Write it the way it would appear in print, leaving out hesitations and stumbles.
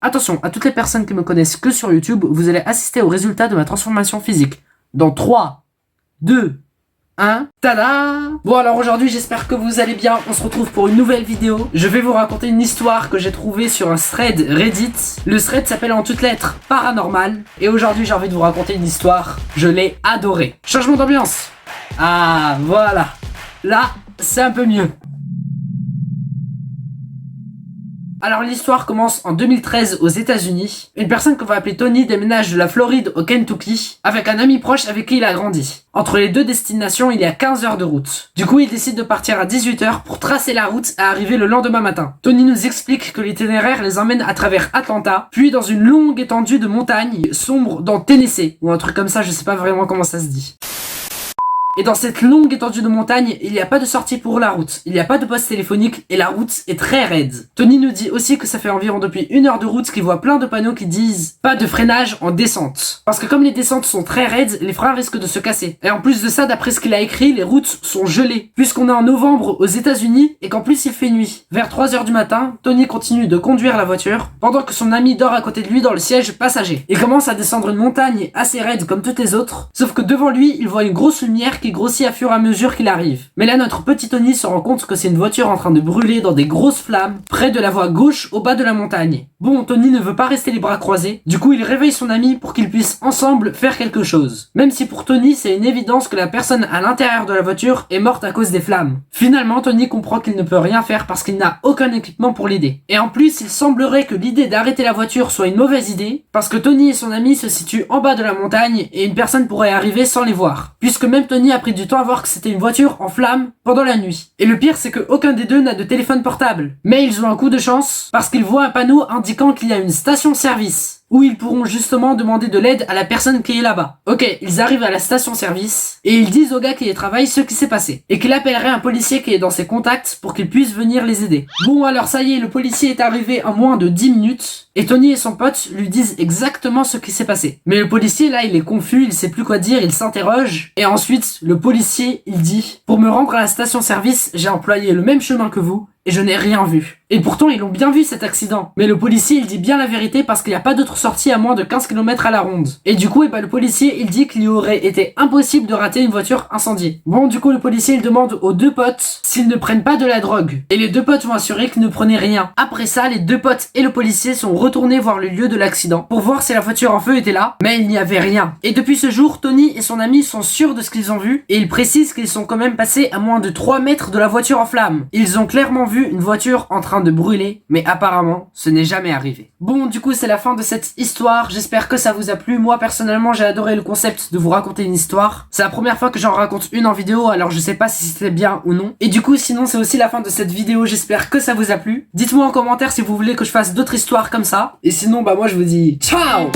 Attention, à toutes les personnes qui me connaissent que sur YouTube, vous allez assister au résultat de ma transformation physique. Dans 3, 2, 1, tada! Bon alors aujourd'hui j'espère que vous allez bien, on se retrouve pour une nouvelle vidéo. Je vais vous raconter une histoire que j'ai trouvée sur un thread Reddit. Le thread s'appelle en toutes lettres Paranormal. Et aujourd'hui j'ai envie de vous raconter une histoire, je l'ai adorée. Changement d'ambiance. Ah voilà, là c'est un peu mieux. Alors l'histoire commence en 2013 aux États-Unis. Une personne qu'on va appeler Tony déménage de la Floride au Kentucky avec un ami proche avec qui il a grandi. Entre les deux destinations, il y a 15 heures de route. Du coup, il décide de partir à 18 h pour tracer la route et arriver le lendemain matin. Tony nous explique que l'itinéraire les emmène à travers Atlanta, puis dans une longue étendue de montagnes sombres dans Tennessee, ou un truc comme ça, je sais pas vraiment comment ça se dit. Et dans cette longue étendue de montagne, il n'y a pas de sortie pour la route, il n'y a pas de poste téléphonique et la route est très raide. Tony nous dit aussi que ça fait environ depuis 1 heure de route qu'il voit plein de panneaux qui disent « Pas de freinage en descente ». Parce que comme les descentes sont très raides, les freins risquent de se casser. Et en plus de ça, d'après ce qu'il a écrit, les routes sont gelées. Puisqu'on est en novembre aux États-Unis et qu'en plus il fait nuit. Vers 3 h du matin, Tony continue de conduire la voiture pendant que son ami dort à côté de lui dans le siège passager. Il commence à descendre une montagne assez raide comme toutes les autres, sauf que devant lui, il voit une grosse lumière qui grossit à fur et à mesure qu'il arrive. Mais là, notre petit Tony se rend compte que c'est une voiture en train de brûler dans des grosses flammes, près de la voie gauche au bas de la montagne. Bon, Tony ne veut pas rester les bras croisés, du coup il réveille son ami pour qu'ils puissent ensemble faire quelque chose. Même si pour Tony, c'est une évidence que la personne à l'intérieur de la voiture est morte à cause des flammes. Finalement, Tony comprend qu'il ne peut rien faire parce qu'il n'a aucun équipement pour l'aider. Et en plus, il semblerait que l'idée d'arrêter la voiture soit une mauvaise idée, parce que Tony et son ami se situent en bas de la montagne et une personne pourrait arriver sans les voir. Puisque même Tony a pris du temps à voir que c'était une voiture en flammes pendant la nuit. Et le pire, c'est que aucun des deux n'a de téléphone portable. Mais ils ont un coup de chance parce qu'ils voient un panneau indiquant qu'il y a une station-service où ils pourront justement demander de l'aide à la personne qui est là-bas. Ok, ils arrivent à la station-service et ils disent au gars qui y travaille ce qui s'est passé et qu'il appellerait un policier qui est dans ses contacts pour qu'il puisse venir les aider. Bon alors ça y est, le policier est arrivé en moins de 10 minutes et Tony et son pote lui disent exactement ce qui s'est passé. Mais le policier là, il est confus, il sait plus quoi dire, il s'interroge et ensuite le policier il dit « Pour me rendre à la station-service, j'ai employé le même chemin que vous et je n'ai rien vu. » Et pourtant, ils l'ont bien vu cet accident. Mais le policier, il dit bien la vérité parce qu'il n'y a pas d'autre sortie à moins de 15 km à la ronde. Et du coup, le policier, il dit qu'il lui aurait été impossible de rater une voiture incendiée. Bon, du coup, le policier, il demande aux deux potes s'ils ne prennent pas de la drogue. Et les deux potes vont assurer qu'ils ne prenaient rien. Après ça, les deux potes et le policier sont retournés voir le lieu de l'accident pour voir si la voiture en feu était là. Mais il n'y avait rien. Et depuis ce jour, Tony et son ami sont sûrs de ce qu'ils ont vu. Et ils précisent qu'ils sont quand même passés à moins de 3 mètres de la voiture en flammes. Ils ont clairement vu une voiture en train de brûler, mais apparemment, ce n'est jamais arrivé. Bon, du coup, c'est la fin de cette histoire. J'espère que ça vous a plu. Moi, personnellement, j'ai adoré le concept de vous raconter une histoire. C'est la première fois que j'en raconte une en vidéo, alors je sais pas si c'était bien ou non. Et du coup, sinon, c'est aussi la fin de cette vidéo. J'espère que ça vous a plu. Dites-moi en commentaire si vous voulez que je fasse d'autres histoires comme ça. Et sinon, bah moi, je vous dis ciao!